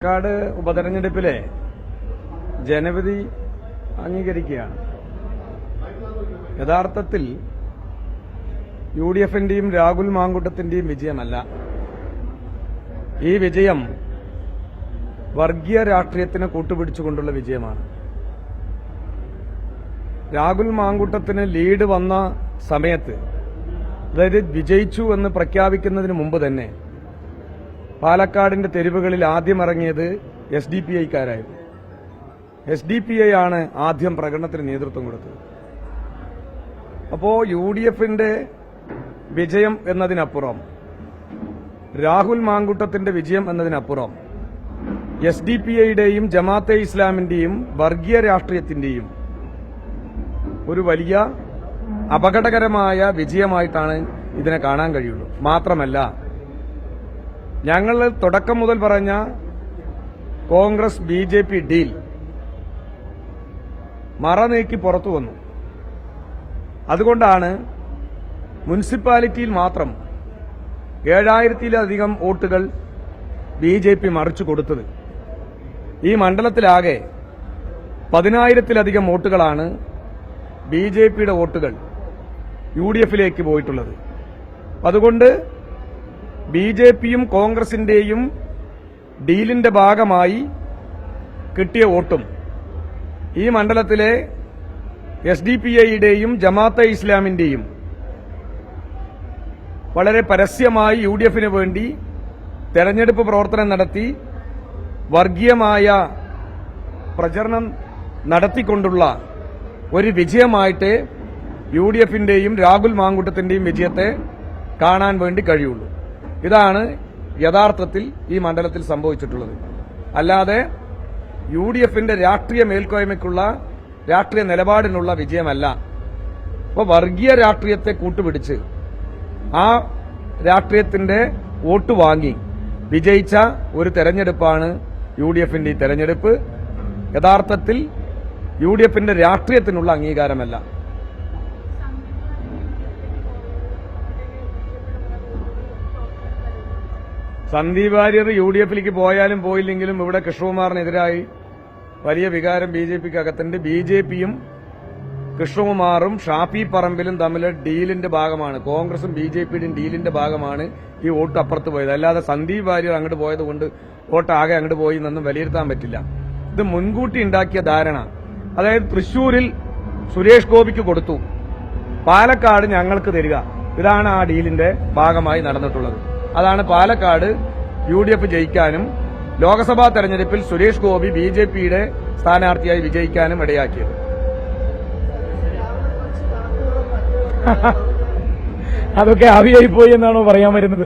പാലക്കാട് ഉപതെരഞ്ഞെടുപ്പിലെ ജനവിധി അംഗീകരിക്കുകയാണ്. യഥാർത്ഥത്തിൽ യുഡിഎഫിന്റെയും രാഹുൽ മാങ്കൂട്ടത്തിന്റെയും വിജയമല്ല. ഈ വിജയം വർഗീയ രാഷ്ട്രീയത്തിന് കൂട്ടുപിടിച്ചുകൊണ്ടുള്ള വിജയമാണ്. രാഹുൽ മാങ്കൂട്ടത്തിന് ലീഡ് വന്ന സമയത്ത്, അതായത് വിജയിച്ചു എന്ന് പ്രഖ്യാപിക്കുന്നതിന് മുമ്പ് തന്നെ പാലക്കാടിന്റെ തെരുവുകളിൽ ആദ്യം ഇറങ്ങിയത് SDPIക്കാരായിരുന്നു. SDPI ആണ് ആദ്യം പ്രകടനത്തിന് നേതൃത്വം കൊടുത്തത്. അപ്പോ UDFന്റെ വിജയം എന്നതിനപ്പുറം, രാഹുൽ മാങ്കൂട്ടത്തിന്റെ വിജയം എന്നതിനപ്പുറം SDPIയുടെയും ജമാഅത്തെ ഇസ്ലാമിന്റെയും വർഗീയ രാഷ്ട്രീയത്തിന്റെയും ഒരു വലിയ അപകടകരമായ വിജയമായിട്ടാണ് ഇതിനെ കാണാൻ കഴിയുള്ളൂ. മാത്രമല്ല, ഞങ്ങൾ തുടക്കം മുതൽ പറഞ്ഞ കോൺഗ്രസ് BJP ഡീൽ മറ നീക്കി പുറത്തു വന്നു. അതുകൊണ്ടാണ് മുനിസിപ്പാലിറ്റിയിൽ മാത്രം 7000-ലധികം വോട്ടുകൾ BJP മറിച്ചു കൊടുത്തത്. ഈ മണ്ഡലത്തിലാകെ 10,000-ലധികം വോട്ടുകളാണ് BJPയുടെ വോട്ടുകൾ UDFിലേക്ക് പോയിട്ടുള്ളത്. അതുകൊണ്ട് BJPയും കോൺഗ്രസിന്റെയും ഡീലിന്റെ ഭാഗമായി കിട്ടിയ വോട്ടും ഈ മണ്ഡലത്തിലെ SDPIയുടെയും ജമാഅത്തെ ഇസ്ലാമിന്റെയും വളരെ പരസ്യമായി UDFന് വേണ്ടി തെരഞ്ഞെടുപ്പ് പ്രവർത്തനം നടത്തി വർഗീയമായ പ്രചരണം നടത്തിക്കൊണ്ടുള്ള ഒരു വിജയമായിട്ട് UDFന്റെയും രാഹുൽ മാങ്കൂട്ടത്തിന്റെയും വിജയത്തെ കാണാൻ വേണ്ടി കഴിയുള്ളൂ. ഇതാണ് യഥാർത്ഥത്തിൽ ഈ മണ്ഡലത്തിൽ സംഭവിച്ചിട്ടുള്ളത്. അല്ലാതെ UDFന്റെ രാഷ്ട്രീയ മേൽക്കോയ്മയ്ക്കുള്ള രാഷ്ട്രീയ നിലപാടിനുള്ള വിജയമല്ല. അപ്പോൾ വർഗീയ രാഷ്ട്രീയത്തെ കൂട്ടുപിടിച്ച് ആ രാഷ്ട്രീയത്തിന്റെ വോട്ട് വാങ്ങി വിജയിച്ച ഒരു തെരഞ്ഞെടുപ്പാണ് UDFന്റെ ഈ തെരഞ്ഞെടുപ്പ്. യഥാർത്ഥത്തിൽ UDFന്റെ രാഷ്ട്രീയത്തിനുള്ള അംഗീകാരമല്ല. സന്ദീപ് വാര്യർ UDFിലേക്ക് പോയാലും പോയില്ലെങ്കിലും ഇവിടെ കൃഷ്ണകുമാറിനെതിരായി വലിയ വികാരം BJPക്കകത്തുണ്ട്. BJPയും കൃഷ്ണകുമാറും ഷാഫി പറമ്പിലും തമ്മിൽ ഡീലിന്റെ ഭാഗമാണ്. കോൺഗ്രസും BJPയുടെയും ഡീലിന്റെ ഭാഗമാണ് ഈ വോട്ട് അപ്പുറത്ത് പോയത്. അല്ലാതെ സന്ദീപ് വാര്യർ അങ്ങോട്ട് പോയതുകൊണ്ട് വോട്ട് ആകെ അങ്ങോട്ട് പോയി എന്നൊന്നും വിലയിരുത്താൻ പറ്റില്ല. ഇത് മുൻകൂട്ടി ഉണ്ടാക്കിയ ധാരണ. അതായത് തൃശൂരിൽ സുരേഷ് ഗോപിക്ക് കൊടുത്തു, പാലക്കാട് ഞങ്ങൾക്ക് തരിക. ഇതാണ് ആ ഡീലിന്റെ ഭാഗമായി നടന്നിട്ടുള്ളത്. അതാണ് പാലക്കാട് UDF ജയിക്കാനും ലോക്സഭാ തെരഞ്ഞെടുപ്പിൽ സുരേഷ് ഗോപി BJPയുടെ സ്ഥാനാർത്ഥിയായി വിജയിക്കാനും ഇടയാക്കിയത്. അതൊക്കെ ആവിയായി പോയി എന്നാണോ പറയാൻ വരുന്നത്?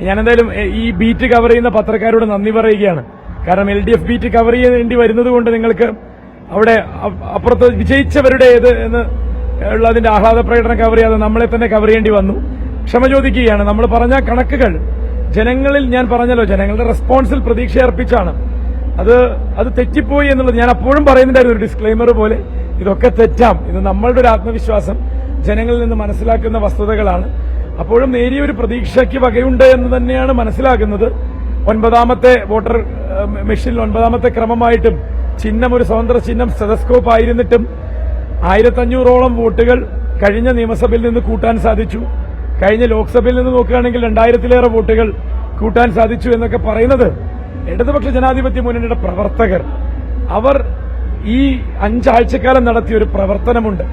ഞാനെന്തായാലും ഈ ബീറ്റ് കവർ ചെയ്യുന്ന പത്രക്കാരോട് നന്ദി പറയുകയാണ്. കാരണം LDF ബീറ്റ് കവർ ചെയ്യേണ്ടി വരുന്നത് കൊണ്ട് നിങ്ങൾക്ക് അവിടെ അപ്പുറത്ത് വിജയിച്ചവരുടെ ഏത് എന്ന് ഉള്ളതിന്റെ ആഹ്ലാദ പ്രകടനം കവർ ചെയ്യാതെ നമ്മളെ തന്നെ കവർ ചെയ്യേണ്ടി വന്നു. ക്ഷമ ചോദിക്കുകയാണ്. നമ്മൾ പറഞ്ഞ കണക്കുകൾ ജനങ്ങളിൽ, ഞാൻ പറഞ്ഞല്ലോ, ജനങ്ങളുടെ റെസ്പോൺസിൽ പ്രതീക്ഷ അർപ്പിച്ചാണ്. അത് തെറ്റിപ്പോയി എന്നുള്ളത് ഞാൻ അപ്പോഴും പറയുന്നുണ്ടായിരുന്നു, ഒരു ഡിസ്ക്ലെയിമർ പോലെ. ഇതൊക്കെ തെറ്റാം. ഇത് നമ്മളുടെ ഒരു ആത്മവിശ്വാസം ജനങ്ങളിൽ നിന്ന് മനസ്സിലാക്കുന്ന വസ്തുതകളാണ്. അപ്പോഴും നേരിയ ഒരു പ്രതീക്ഷയ്ക്ക് വകയുണ്ട് എന്ന് തന്നെയാണ് മനസ്സിലാക്കുന്നത്. 9ാമത്തെ വോട്ടർ മെഷീനിൽ 9ാമത്തെ ക്രമമായിട്ടും ചിഹ്നം ഒരു സ്വതന്ത്ര ചിഹ്നം സ്റ്റെതസ്കോപ്പ് ആയിരുന്നിട്ടും 1500ഓളം വോട്ടുകൾ കഴിഞ്ഞ നിയമസഭയിൽ നിന്ന് കൂട്ടാൻ സാധിച്ചു. കഴിഞ്ഞ ലോക്സഭയിൽ നിന്ന് നോക്കുകയാണെങ്കിൽ 2000-ലേറെ വോട്ടുകൾ കൂട്ടാൻ സാധിച്ചു എന്നൊക്കെ പറയുന്നത് ഇടതുപക്ഷ ജനാധിപത്യ മുന്നണിയുടെ പ്രവർത്തകർ, അവർ ഈ 5 ആഴ്ചക്കാലം നടത്തിയ ഒരു പ്രവർത്തനമുണ്ട്.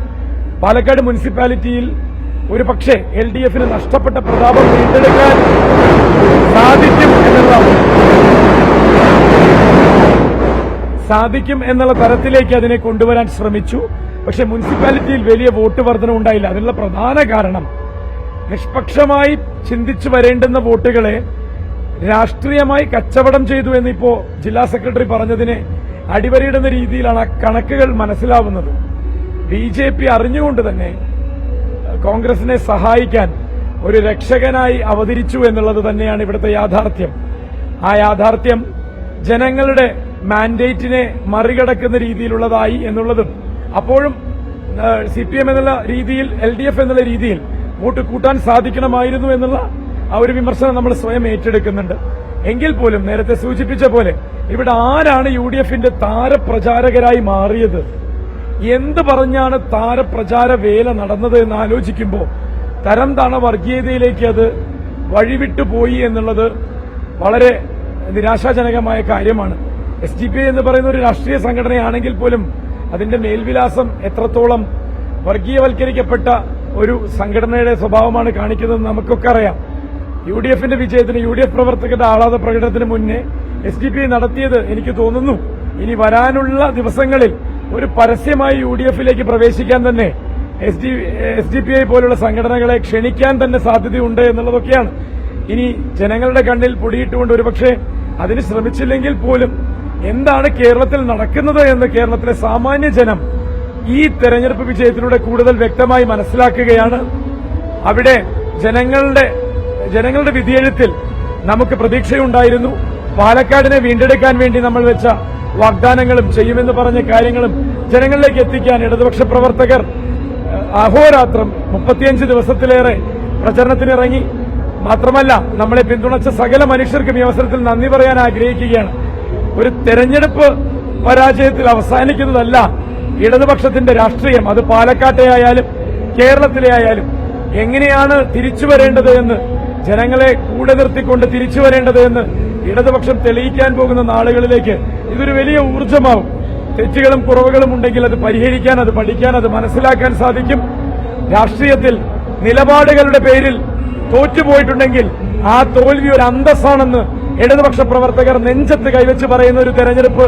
പാലക്കാട് മുനിസിപ്പാലിറ്റിയിൽ ഒരു പക്ഷേ LDFന് നഷ്ടപ്പെട്ട പ്രതാപം വീണ്ടെടുക്കാൻ സാധിക്കും എന്നുള്ള തരത്തിലേക്ക് അതിനെ കൊണ്ടുവരാൻ ശ്രമിച്ചു. പക്ഷെ മുനിസിപ്പാലിറ്റിയിൽ വലിയ വോട്ട് വർധന ഉണ്ടായില്ല. അതിനുള്ള പ്രധാന കാരണം നിഷ്പക്ഷമായി ചിന്തിച്ചു വരേണ്ടുന്ന വോട്ടുകളെ രാഷ്ട്രീയമായി കച്ചവടം ചെയ്തു എന്നിപ്പോ ജില്ലാ സെക്രട്ടറി പറഞ്ഞതിനെ അടിവരയിടുന്ന രീതിയിലാണ് ആ കണക്കുകൾ മനസ്സിലാവുന്നത്. BJP അറിഞ്ഞുകൊണ്ട് തന്നെ കോൺഗ്രസിനെ സഹായിക്കാൻ ഒരു രക്ഷകനായി അവതരിച്ചു എന്നുള്ളത് തന്നെയാണ് ഇവിടുത്തെ യാഥാർത്ഥ്യം. ആ യാഥാർത്ഥ്യം ജനങ്ങളുടെ മാൻഡേറ്റിനെ മറികടക്കുന്ന രീതിയിലുള്ളതായി എന്നുള്ളതും, അപ്പോഴും CPM എന്നുള്ള രീതിയിൽ, LDF എന്നുള്ള രീതിയിൽ വോട്ട് കൂട്ടാൻ സാധിക്കണമായിരുന്നു എന്നുള്ള ആ ഒരു വിമർശനം നമ്മൾ സ്വയം ഏറ്റെടുക്കുന്നുണ്ട്. എങ്കിൽ പോലും നേരത്തെ സൂചിപ്പിച്ച പോലെ ഇവിടെ ആരാണ് UDFന്റെ താരപ്രചാരകരായി മാറിയത്, എന്ത് പറഞ്ഞാണ് താരപ്രചാര വേല നടന്നത് എന്ന് ആലോചിക്കുമ്പോൾ തരം താണ വർഗീയതയിലേക്ക് അത് വഴിവിട്ടുപോയി എന്നുള്ളത് വളരെ നിരാശാജനകമായ കാര്യമാണ്. SDPI എന്ന് പറയുന്ന ഒരു രാഷ്ട്രീയ സംഘടനയാണെങ്കിൽ പോലും അതിന്റെ മേൽവിലാസം എത്രത്തോളം വർഗീയവൽക്കരിക്കപ്പെട്ട ഒരു സംഘടനയുടെ സ്വഭാവമാണ് കാണിക്കുന്നതെന്ന് നമുക്കൊക്കെ അറിയാം. UDFന്റെ വിജയത്തിന്, UDF പ്രവർത്തകരുടെ ആഹ്ലാദ പ്രകടനത്തിന് മുന്നേ SDPI നടത്തിയത് എനിക്ക് തോന്നുന്നു ഇനി വരാനുള്ള ദിവസങ്ങളിൽ ഒരു പരസ്യമായി UDFലേക്ക് പ്രവേശിക്കാൻ തന്നെ SDPI പോലുള്ള സംഘടനകളെ ക്ഷണിക്കാൻ തന്നെ സാധ്യതയുണ്ട് എന്നുള്ളതൊക്കെയാണ്. ഇനി ജനങ്ങളുടെ കണ്ണിൽ പൊടിയിട്ടുകൊണ്ട് ഒരുപക്ഷെ അതിന് ശ്രമിച്ചില്ലെങ്കിൽ പോലും എന്താണ് കേരളത്തിൽ നടക്കുന്നത് എന്ന് കേരളത്തിലെ സാമാന്യ ജനം ഈ തെരഞ്ഞെടുപ്പ് വിജയത്തിലൂടെ കൂടുതൽ വ്യക്തമായി മനസ്സിലാക്കുകയാണ്. അവിടെ ജനങ്ങളുടെ വിധിയെഴുത്തിൽ നമുക്ക് പ്രതീക്ഷയുണ്ടായിരുന്നു. പാലക്കാടിനെ വീണ്ടെടുക്കാൻ വേണ്ടി നമ്മൾ വെച്ച വാഗ്ദാനങ്ങളും ചെയ്യുമെന്ന് പറഞ്ഞ കാര്യങ്ങളും ജനങ്ങളിലേക്ക് എത്തിക്കാൻ ഇടതുപക്ഷ പ്രവർത്തകർ അഹോരാത്രം 35 ദിവസത്തിലേറെ പ്രചരണത്തിനിറങ്ങി. മാത്രമല്ല, നമ്മളെ പിന്തുണച്ച സകല മനുഷ്യർക്കും ഈ അവസരത്തിൽ നന്ദി പറയാൻ ആഗ്രഹിക്കുകയാണ്. ഒരു തെരഞ്ഞെടുപ്പ് പരാജയത്തിൽ അവസാനിക്കുന്നതല്ല ഇടതുപക്ഷത്തിന്റെ രാഷ്ട്രീയം. അത് പാലക്കാട്ടെ ആയാലും കേരളത്തിലെ ആയാലും എങ്ങനെയാണ് തിരിച്ചു വരേണ്ടത് എന്ന്, ജനങ്ങളെ കൂടെ നിർത്തിക്കൊണ്ട് തിരിച്ചു വരേണ്ടത് എന്ന് ഇടതുപക്ഷം തെളിയിക്കാൻ പോകുന്ന നാളുകളിലേക്ക് ഇതൊരു വലിയ ഊർജ്ജമാവും. തെറ്റുകളും കുറവുകളും ഉണ്ടെങ്കിൽ അത് പരിഹരിക്കാൻ, അത് പഠിക്കാൻ, അത് മനസ്സിലാക്കാൻ സാധിക്കും. രാഷ്ട്രീയത്തിൽ നിലപാടുകളുടെ പേരിൽ തോറ്റുപോയിട്ടുണ്ടെങ്കിൽ ആ തോൽവി ഒരു അന്തസ്സാണെന്ന് ഇടതുപക്ഷ പ്രവർത്തകർ നെഞ്ചത്ത് കൈവച്ച് പറയുന്ന ഒരു തെരഞ്ഞെടുപ്പ്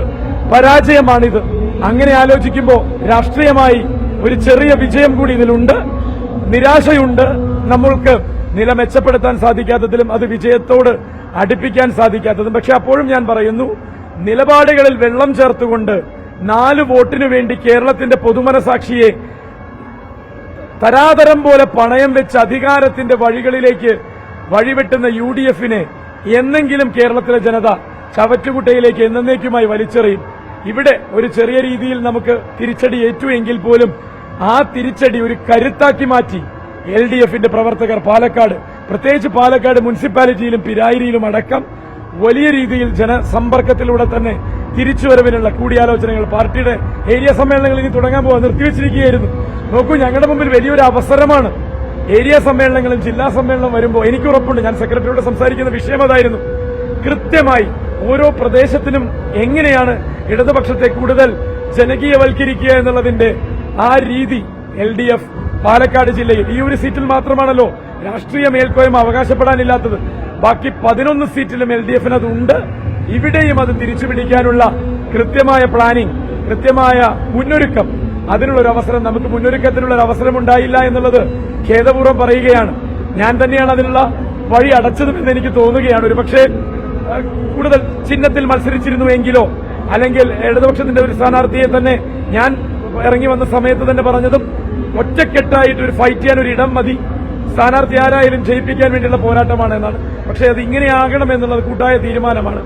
പരാജയമാണിത്. അങ്ങനെ ആലോചിക്കുമ്പോൾ രാഷ്ട്രീയമായി ഒരു ചെറിയ വിജയം കൂടി ഇതിലുണ്ട്. നിരാശയുണ്ട്. നമ്മൾക്ക് നില മെച്ചപ്പെടുത്താൻ സാധിക്കാത്തതിലും അത് വിജയത്തോട് അടുപ്പിക്കാൻ സാധിക്കാത്തതും. പക്ഷെ അപ്പോഴും ഞാൻ പറയുന്നു, നിലപാടുകളിൽ വെള്ളം ചേർത്തുകൊണ്ട് 4 വോട്ടിനു വേണ്ടി കേരളത്തിന്റെ പൊതുമനസാക്ഷിയെ തരാതരം പോലെ പണയം വെച്ച് അധികാരത്തിന്റെ വഴികളിലേക്ക് വഴിവെട്ടുന്ന UDFനെ എന്നെങ്കിലും കേരളത്തിലെ ജനത ചവറ്റുകുട്ടയിലേക്ക് എന്നേക്കുമായി വലിച്ചെറിയും. ഇവിടെ ഒരു ചെറിയ രീതിയിൽ നമുക്ക് തിരിച്ചടി ഏറ്റുവെങ്കിൽ പോലും ആ തിരിച്ചടി ഒരു കരുത്താക്കി മാറ്റി LDFന്റെ പ്രവർത്തകർ പാലക്കാട്, പ്രത്യേകിച്ച് പാലക്കാട് മുനിസിപ്പാലിറ്റിയിലും പിരായിരിയിലും അടക്കം വലിയ രീതിയിൽ ജനസമ്പർക്കത്തിലൂടെ തന്നെ തിരിച്ചുവരവിനുള്ള കൂടിയാലോചനകൾ, പാർട്ടിയുടെ ഏരിയ സമ്മേളനങ്ങൾ ഇനി തുടങ്ങാൻ പോകാൻ നിർത്തിവെച്ചിരിക്കുകയായിരുന്നു. നോക്കൂ, ഞങ്ങളുടെ മുമ്പിൽ വലിയൊരു അവസരമാണ്. ഏരിയ സമ്മേളനങ്ങളും ജില്ലാ സമ്മേളനം വരുമ്പോൾ എനിക്ക് ഉറപ്പുണ്ട്, ഞാൻ സെക്രട്ടറിയോട് സംസാരിക്കുന്ന വിഷയം അതായിരുന്നു, കൃത്യമായി ഓരോ പ്രദേശത്തിനും എങ്ങനെയാണ് ഇടതുപക്ഷത്തെ കൂടുതൽ ജനകീയവൽക്കരിക്കുക എന്നുള്ളതിന്റെ ആ രീതി LDF പാലക്കാട് ജില്ലയിൽ ഈ ഒരു സീറ്റിൽ മാത്രമാണല്ലോ രാഷ്ട്രീയ മേൽക്കോയ്മ അവകാശപ്പെടാനില്ലാത്തത്. ബാക്കി 11 സീറ്റിലും LDFന് അതുണ്ട്. ഇവിടെയും അത് തിരിച്ചുപിടിക്കാനുള്ള കൃത്യമായ പ്ലാനിംഗ്, കൃത്യമായ മുന്നൊരുക്കം, അതിനുള്ളൊരു അവസരം, നമുക്ക് മുന്നൊരുക്കത്തിനുള്ള ഒരു അവസരം ഉണ്ടായില്ല എന്നുള്ളത് ഖേദപൂർവ്വം പറയുകയാണ്. ഞാൻ തന്നെയാണ് അതിനുള്ള വഴി അടച്ചതുമെന്ന് എനിക്ക് തോന്നുകയാണ്. ഒരുപക്ഷെ കൂടുതൽ ചിഹ്നത്തിൽ മത്സരിച്ചിരുന്നുവെങ്കിലോ, അല്ലെങ്കിൽ ഇടതുപക്ഷത്തിന്റെ ഒരു സ്ഥാനാർത്ഥിയെ തന്നെ ഞാൻ ഇറങ്ങി വന്ന സമയത്ത് തന്നെ പറഞ്ഞതും ഒറ്റക്കെട്ടായിട്ട് ഒരു ഫൈറ്റ് ചെയ്യാൻ ഒരു ഇടം മതി, സ്ഥാനാർത്ഥി ആരായാലും ജയിപ്പിക്കാൻ വേണ്ടിയുള്ള പോരാട്ടമാണ് എന്നാണ്. പക്ഷേ അത് ഇങ്ങനെയാകണം എന്നുള്ളത് കൂട്ടായ തീരുമാനമാണ്.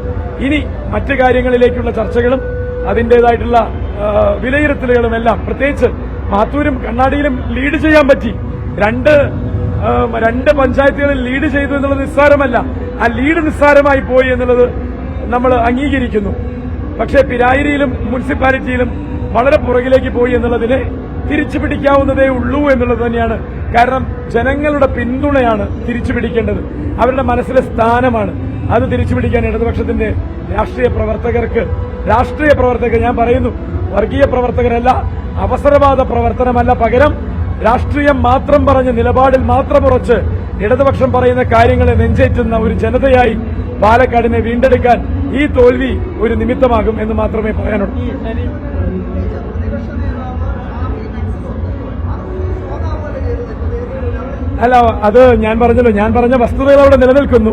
ഇനി മറ്റു കാര്യങ്ങളിലേക്കുള്ള ചർച്ചകളും അതിന്റേതായിട്ടുള്ള വിലയിരുത്തലുകളും എല്ലാം, പ്രത്യേകിച്ച് മാത്തൂരും കണ്ണാടിയിലും ലീഡ് ചെയ്യാൻ പറ്റി. രണ്ട് പഞ്ചായത്തുകളിൽ ലീഡ് ചെയ്തു എന്നുള്ളത് നിസ്സാരമല്ല. ആ ലീഡ് നിസ്സാരമായി പോയി എന്നുള്ളത് നമ്മൾ അംഗീകരിക്കുന്നു. പക്ഷേ പിരായിരിയിലും മുനിസിപ്പാലിറ്റിയിലും വളരെ പുറകിലേക്ക് പോയി എന്നുള്ളതിനെ തിരിച്ചുപിടിക്കാവുന്നതേ ഉള്ളൂ എന്നുള്ളത് തന്നെയാണ്. കാരണം ജനങ്ങളുടെ പിന്തുണയാണ് തിരിച്ചുപിടിക്കേണ്ടത്, അവരുടെ മനസ്സിലെ സ്ഥാനമാണ്. അത് തിരിച്ചുപിടിക്കാൻ ഇടതുപക്ഷത്തിന്റെ രാഷ്ട്രീയ പ്രവർത്തകർ ഞാൻ പറയുന്നു, വർഗീയ പ്രവർത്തകരല്ല, അവസരവാദ പ്രവർത്തനമല്ല, പകരം രാഷ്ട്രീയം മാത്രം പറഞ്ഞ് നിലപാടിൽ മാത്രം ഉറച്ച് ഇടതുപക്ഷം പറയുന്ന കാര്യങ്ങളെ നെഞ്ചേറ്റുന്ന ഒരു ജനതയായി പാലക്കാടിനെ വീണ്ടെടുക്കാൻ ഈ തോൽവി ഒരു നിമിത്തമാകും എന്ന് മാത്രമേ പറയാനുള്ളൂ. അല്ല, അത് ഞാൻ പറഞ്ഞല്ലോ, ഞാൻ പറഞ്ഞ വസ്തുതകൾ അവിടെ നിലനിൽക്കുന്നു.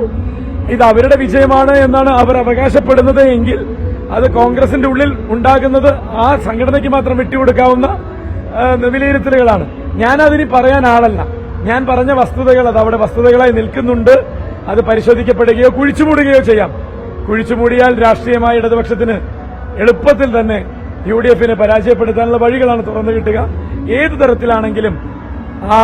ഇത് അവരുടെ വിജയമാണ് എന്നാണ് അവർ അവകാശപ്പെടുന്നത് എങ്കിൽ അത് കോൺഗ്രസിന്റെ ഉള്ളിൽ ഉണ്ടാകുന്നത് ആ സംഘടനയ്ക്ക് മാത്രം വിട്ടുകൊടുക്കാവുന്ന വിലയിരുത്തലുകളാണ്. ഞാനതിന് പറയാൻ ആളല്ല. ഞാൻ പറഞ്ഞ വസ്തുതകൾ അത് അവിടെ വസ്തുതകളായി നിൽക്കുന്നുണ്ട്. അത് പരിശോധിക്കപ്പെടുകയോ കുഴിച്ചുമൂടുകയോ ചെയ്യാം. കുഴിച്ചുമൂടിയാൽ രാഷ്ട്രീയമായ ഇടതുപക്ഷത്തിന് എളുപ്പത്തിൽ തന്നെ UDFനെ പരാജയപ്പെടുത്താനുള്ള വഴികളാണ് തുറന്നു കിട്ടുക. ഏതു തരത്തിലാണെങ്കിലും ആ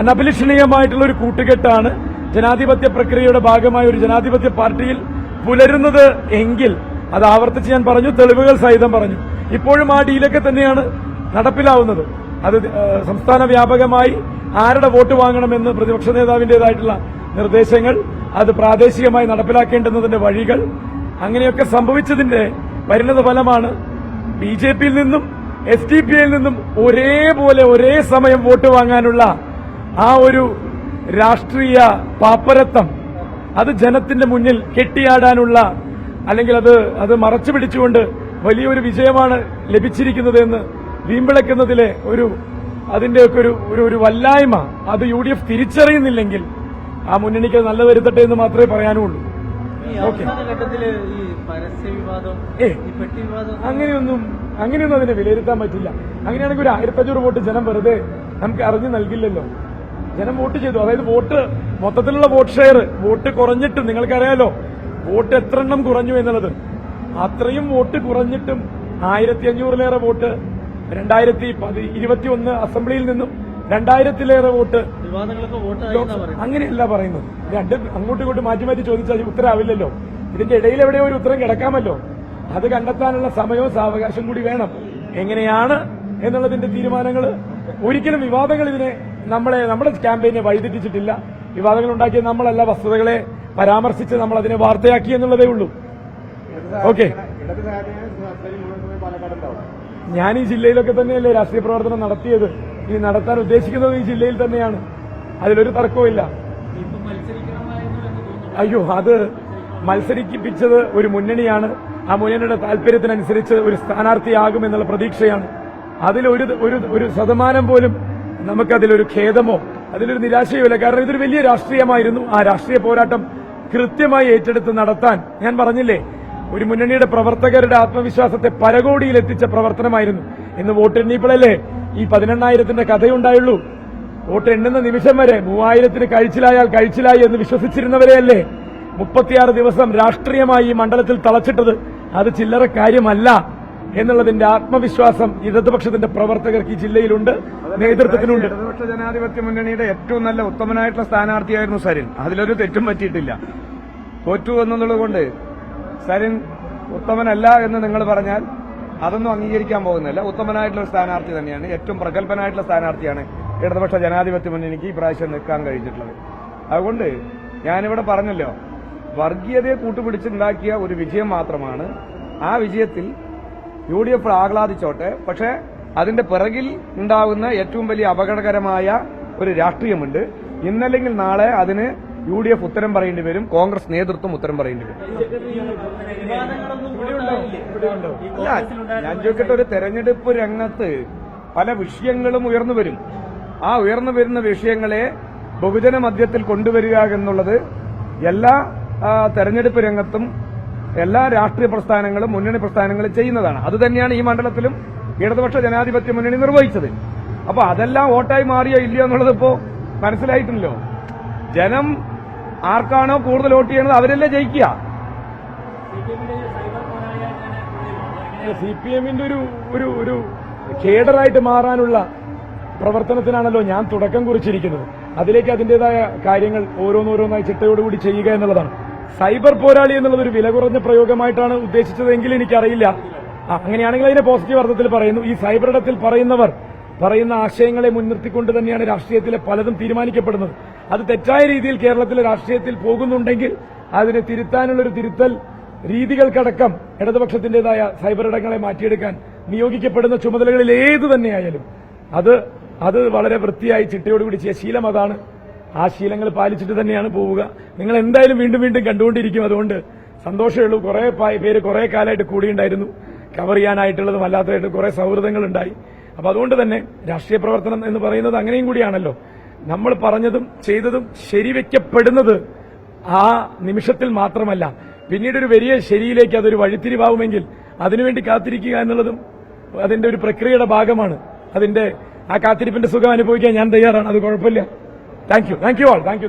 അനഭിലഷണീയമായിട്ടുള്ള ഒരു കൂട്ടുകെട്ടാണ് ജനാധിപത്യ പ്രക്രിയയുടെ ഭാഗമായ ഒരു ജനാധിപത്യ പാർട്ടിയിൽ പുലരുന്നത് എങ്കിൽ അത് ആവർത്തിച്ച് ഞാൻ പറഞ്ഞു, തെളിവുകൾ സഹിതം പറഞ്ഞു. ഇപ്പോഴും ആ ഡീലൊക്കെ തന്നെയാണ് നടപ്പിലാവുന്നത്. അത് സംസ്ഥാന വ്യാപകമായി ആരുടെ വോട്ട് വാങ്ങണമെന്ന് പ്രതിപക്ഷ നേതാവിന്റേതായിട്ടുള്ള നിർദ്ദേശങ്ങൾ, അത് പ്രാദേശികമായി നടപ്പിലാക്കേണ്ടുന്നതിന്റെ വഴികൾ, അങ്ങനെയൊക്കെ സംഭവിച്ചതിന്റെ പരിണത ഫലമാണ് ബിജെപിയിൽ നിന്നും SDPയിൽ നിന്നും ഒരേപോലെ ഒരേ സമയം വോട്ട് വാങ്ങാനുള്ള ആ ഒരു രാഷ്ട്രീയ പാപ്പരത്തം, അത് ജനത്തിന്റെ മുന്നിൽ കെട്ടിയാടാനുള്ള, അല്ലെങ്കിൽ അത് മറച്ചു പിടിച്ചുകൊണ്ട് വലിയൊരു വിജയമാണ് ലഭിച്ചിരിക്കുന്നത് എന്ന് വീമ്പിളക്കുന്നതിലെ അതിന്റെയൊക്കെ ഒരു വല്ലായ്മ അത് UDF തിരിച്ചറിയുന്നില്ലെങ്കിൽ ആ മുന്നണിക്ക് നല്ല വരുത്തട്ടെ എന്ന് മാത്രമേ പറയാനുള്ളൂ. ഓക്കെ, അങ്ങനെയൊന്നും അതിനെ വിലയിരുത്താൻ പറ്റില്ല. അങ്ങനെയാണെങ്കിൽ ഒരു 1500 വോട്ട് ജനം വെറുതെ നമുക്ക് അറിഞ്ഞു നൽകില്ലല്ലോ. ജനം വോട്ട് ചെയ്തു. അതായത് വോട്ട് മൊത്തത്തിലുള്ള വോട്ട് ഷെയർ, വോട്ട് കുറഞ്ഞിട്ടും നിങ്ങൾക്കറിയാലോ വോട്ട് എത്ര എണ്ണം കുറഞ്ഞു എന്നുള്ളത്. അത്രയും വോട്ട് കുറഞ്ഞിട്ടും 1500-ലേറെ വോട്ട് 2021 അസംബ്ലിയിൽ നിന്നും 2000-ലേറെ വോട്ട്. അങ്ങനെയല്ല പറയുന്നത്. അങ്ങോട്ടും ഇങ്ങോട്ടും മാറ്റി മാറ്റി ചോദിച്ചാൽ ഉത്തരവാവില്ലല്ലോ. ഇതിന്റെ ഇടയിൽ എവിടെയോ ഒരു ഉത്തരം കിടക്കാമല്ലോ. അത് കണ്ടെത്താനുള്ള സമയവും സാവകാശം കൂടി വേണം. എങ്ങനെയാണ് എന്നുള്ളതിന്റെ തീരുമാനങ്ങൾ, ഒരിക്കലും വിവാദങ്ങൾ നമ്മുടെ ക്യാമ്പയിനെ വഴിതെറ്റിച്ചിട്ടില്ല. വിവാദങ്ങൾ ഉണ്ടാക്കിയ നമ്മളല്ല, വസ്തുതകളെ പരാമർശിച്ച് നമ്മൾ അതിനെ വാർത്തയാക്കി എന്നുള്ളതേ ഉള്ളൂ. ഓക്കെ, ഞാൻ ഈ ജില്ലയിലൊക്കെ തന്നെയല്ലേ രാഷ്ട്രീയ പ്രവർത്തനം നടത്തിയത്. ഇനി നടത്താൻ ഉദ്ദേശിക്കുന്നത് ഈ ജില്ലയിൽ തന്നെയാണ്. അതിലൊരു തർക്കവുമില്ല. അയ്യോ, അത് മത്സരിപ്പിച്ചത് ഒരു മുന്നണിയാണ്. ആ മുന്നണിയുടെ താല്പര്യത്തിനനുസരിച്ച് ഒരു സ്ഥാനാർത്ഥിയാകും എന്നുള്ള പ്രതീക്ഷയാണ്. അതിലൊരു ശതമാനം പോലും നമുക്കതിലൊരു ഖേദമോ അതിലൊരു നിരാശയോ ഇല്ല. കാരണം ഇതൊരു വലിയ രാഷ്ട്രീയമായിരുന്നു. ആ രാഷ്ട്രീയ പോരാട്ടം കൃത്യമായി ഏറ്റെടുത്ത് നടത്താൻ, ഞാൻ പറഞ്ഞില്ലേ, ഒരു മുന്നണിയുടെ പ്രവർത്തകരുടെ ആത്മവിശ്വാസത്തെ പരകോടിയിലെത്തിച്ച പ്രവർത്തനമായിരുന്നു. ഇന്ന് വോട്ടെണ്ണിയപ്പോഴല്ലേ ഈ 18,000-ന്റെ കഥയുണ്ടായുള്ളൂ. വോട്ട് എണ്ണുന്ന നിമിഷം വരെ 3000-ന് കഴിച്ചിലായാൽ കഴിച്ചിലായി എന്ന് വിശ്വസിച്ചിരുന്നവരെയല്ലേ 36 ദിവസം രാഷ്ട്രീയമായി ഈ മണ്ഡലത്തിൽ തളച്ചിട്ടത്. അത് ചില്ലറ കാര്യമല്ല എന്നുള്ളതിന്റെ ആത്മവിശ്വാസം ഇടതുപക്ഷത്തിന്റെ പ്രവർത്തകർക്ക് ഈ ജില്ലയിലുണ്ട്, നേതൃത്വത്തിനുണ്ട്. ഇടതുപക്ഷ ജനാധിപത്യ മുന്നണിയുടെ ഏറ്റവും നല്ല ഉത്തമനായിട്ടുള്ള സ്ഥാനാർത്ഥിയായിരുന്നു സരിൻ. അതിലൊരു തെറ്റും പറ്റിയിട്ടില്ല. തോറ്റു എന്നുള്ളതുകൊണ്ട് സരിൻ ഉത്തമനല്ല എന്ന് നിങ്ങൾ പറഞ്ഞാൽ അതൊന്നും അംഗീകരിക്കാൻ പോകുന്നില്ല. ഉത്തമനായിട്ടുള്ള സ്ഥാനാർത്ഥി തന്നെയാണ്, ഏറ്റവും പ്രഗത്ഭനായിട്ടുള്ള സ്ഥാനാർത്ഥിയാണ് ഇടതുപക്ഷ ജനാധിപത്യ മുന്നണിക്ക് ഈ പ്രാവശ്യം നിൽക്കാൻ കഴിഞ്ഞിട്ടുള്ളത്. അതുകൊണ്ട് ഞാനിവിടെ പറഞ്ഞല്ലോ, വർഗീയതയെ കൂട്ടുപിടിച്ചുണ്ടാക്കിയ ഒരു വിജയം മാത്രമാണ്. ആ വിജയത്തിൽ UDF ആഹ്ലാദിച്ചോട്ടെ, പക്ഷേ അതിന്റെ പിറകിൽ ഉണ്ടാകുന്ന ഏറ്റവും വലിയ അപകടകരമായ ഒരു രാഷ്ട്രീയമുണ്ട്. ഇന്നല്ലെങ്കിൽ നാളെ അതിന് UDF ഉത്തരം പറയേണ്ടി വരും, കോൺഗ്രസ് നേതൃത്വം ഉത്തരം പറയേണ്ടി വരും. ഞാൻ ചോദിക്കട്ടെ, ഒരു തെരഞ്ഞെടുപ്പ് രംഗത്ത് പല വിഷയങ്ങളും ഉയർന്നു വരും. ആ ഉയർന്നു വരുന്ന വിഷയങ്ങളെ ബഹുജന മധ്യത്തിൽ കൊണ്ടുവരിക എന്നുള്ളത് എല്ലാ തെരഞ്ഞെടുപ്പ് രംഗത്തും എല്ലാ രാഷ്ട്രീയ പ്രസ്ഥാനങ്ങളും മുന്നണി പ്രസ്ഥാനങ്ങളും ചെയ്യുന്നതാണ്. അതുതന്നെയാണ് ഈ മണ്ഡലത്തിലും ഇടതുപക്ഷ ജനാധിപത്യ മുന്നണി നിർവഹിച്ചത്. അപ്പൊ അതെല്ലാം വോട്ടായി മാറിയോ ഇല്ലയോ എന്നുള്ളത് ഇപ്പോ മനസ്സിലായിട്ടുണ്ടല്ലോ. ജനം ആർക്കാണോ കൂടുതൽ വോട്ട് ചെയ്യണത് അവരല്ലേ ജയിക്കുക. CPM-ന്റെ ഒരു കേഡറായിട്ട് മാറാനുള്ള പ്രവർത്തനത്തിനാണല്ലോ ഞാൻ തുടക്കം കുറിച്ചിരിക്കുന്നത്. അതിലേക്ക് അതിന്റേതായ കാര്യങ്ങൾ ഓരോന്നോരോന്നായി ചിട്ടയോടുകൂടി ചെയ്യുക എന്നുള്ളതാണ്. സൈബർ പോരാളി എന്നുള്ളത് ഒരു വില കുറഞ്ഞ പ്രയോഗമായിട്ടാണ് ഉദ്ദേശിച്ചതെങ്കിൽ എനിക്കറിയില്ല. അങ്ങനെയാണെങ്കിൽ അതിനെ പോസിറ്റീവ് അർത്ഥത്തിൽ പറയുന്നു. ഈ സൈബർ ഇടത്തിൽ പറയുന്ന ആശയങ്ങളെ മുൻനിർത്തിക്കൊണ്ട് തന്നെയാണ് രാഷ്ട്രീയത്തിലെ പലതും തീരുമാനിക്കപ്പെടുന്നത്. അത് തെറ്റായ രീതിയിൽ കേരളത്തിലെ രാഷ്ട്രീയത്തിൽ പോകുന്നുണ്ടെങ്കിൽ അതിനെ തിരുത്താനുള്ളൊരു തിരുത്തൽ രീതികൾക്കടക്കം ഇടതുപക്ഷത്തിന്റേതായ സൈബർ ഇടങ്ങളെ മാറ്റിയെടുക്കാൻ നിയോഗിക്കപ്പെടുന്ന ചുമതലകളിൽ ഏതു തന്നെയായാലും അത് വളരെ വൃത്തിയായി ചിട്ടയോടുകൂടി ചെയ്യുക. ശീലം അതാണ്. ആ ശീലങ്ങൾ പാലിച്ചിട്ട് തന്നെയാണ് പോവുക. നിങ്ങൾ എന്തായാലും വീണ്ടും വീണ്ടും കണ്ടുകൊണ്ടിരിക്കും. അതുകൊണ്ട് സന്തോഷമേ ഉള്ളൂ. കുറെ പേര് കുറെ കാലമായിട്ട് കൂടിയുണ്ടായിരുന്നു. കവർ ചെയ്യാനായിട്ടുള്ളതും അല്ലാത്തതായിട്ട് കുറെ സൗഹൃദങ്ങളുണ്ടായി. അപ്പൊ അതുകൊണ്ട് തന്നെ രാഷ്ട്രീയ പ്രവർത്തനം എന്ന് പറയുന്നത് അങ്ങനെയും കൂടിയാണല്ലോ. നമ്മൾ പറഞ്ഞതും ചെയ്തതും ശരിവെക്കപ്പെടുന്നത് ആ നിമിഷത്തിൽ മാത്രമല്ല, പിന്നീട് ഒരു വലിയ ശരിയിലേക്ക് അതൊരു വഴിത്തിരിവാവുമെങ്കിൽ അതിനുവേണ്ടി കാത്തിരിക്കുക എന്നുള്ളതും അതിന്റെ ഒരു പ്രക്രിയയുടെ ഭാഗമാണ്. ആ കാത്തിരിപ്പിന്റെ സുഖം അനുഭവിക്കാൻ ഞാൻ തയ്യാറാണ്. അത് കുഴപ്പമില്ല. Thank you all. Thank you.